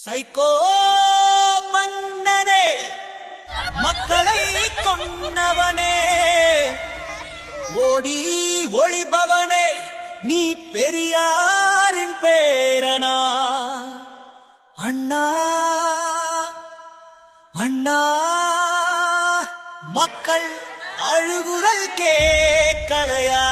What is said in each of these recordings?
Psycho மன்னனே, மக்களை கொன்னவனே, ஓடி ஒளிபவனே, நீ பெரியாரின் பேரனா? அண்ணா அண்ணா, மக்கள் அழுகுரல் கேட்கலையா?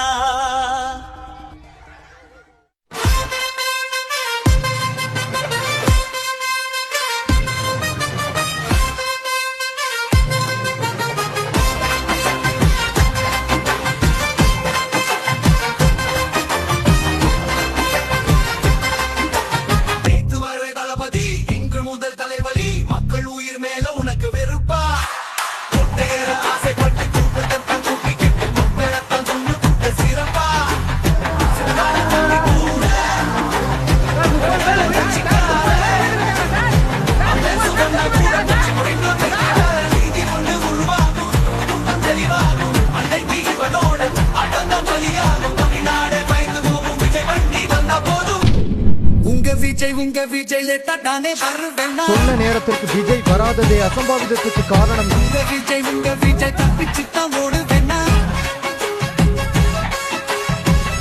உங்க விஜய் தானே வருவேன்னா? சொன்ன நேரத்திற்கு விஜய் வராததே அசம்பாவிதத்துக்கு காரணம். உங்க விஜய் தப்பிச்சுத்தான் ஓடுவேன்னா?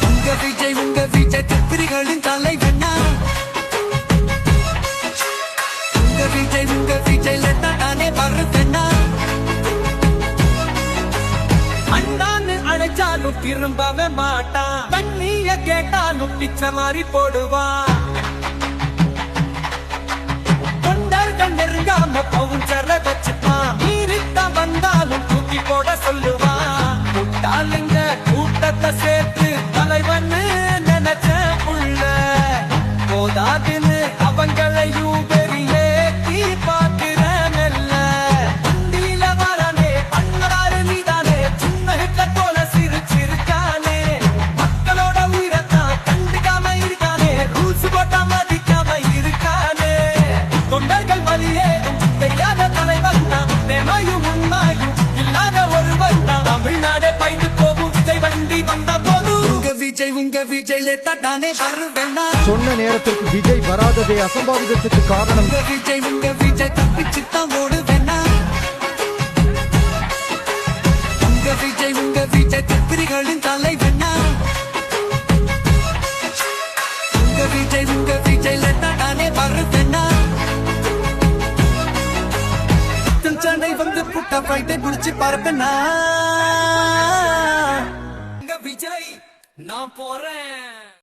உங்க விஜய் தத்திரிகளின் தலைவன்னா? உங்க விஜய் தானே வருவேன்னா? அண்ணான்னு அழைச்சாலும் திரும்பவே மாட்டான், தண்ணிய கேட்டாலும் பிச்சை மாறி போடுவான். நெருங்காம பவுன்சர வச்சுப்பான், நீரித்தான் வந்தாலும் தூக்கி போட சொல்லுவான். முட்டாளுங்க கூட்டத்தை சேர்த்து தலைவன்னு நினைச்ச புள்ள போதாதுன்னு அவங்களையும் பெரியேத்தி பார்க்கிற மெல்ல. வண்டியில வரானே அண்ணாரு நீதானே, சின்ன ஹிட்ட போல சிரிச்சிருக்கானே. மக்களோட உயிரத்தான் கண்டுக்காம இருக்கானே, ரூல்ஸ் போட்டா மதிக்காம இருக்கானே. தொண்டர்கள் வழியேறும் தெரியாத தலைவன் தான், நேமாயும் உண்மையும் இல்லாத ஒருவன் தான். தமிழ்நாடே பயந்து போகும் விஜய் வண்டி வந்த போது உங்க விஜய் தானே வருவேன்னா? சொன்ன நேரத்திற்கு விஜய் வராததே அசம்பாவிதத்துக்கு காரணம். உங்க விஜய் தப்பிச்சுத்தான் ஓடுவேன்னா? உங்க விஜய் தத்திரிகளின் தலைவன்னா? உங்க விஜய் தானே வருவேன்னா? சண்டை வந்து புட்ட ஃபைட்டை புடிச்சு பார்ப்பேனா? விஜய் நான் போறேன்.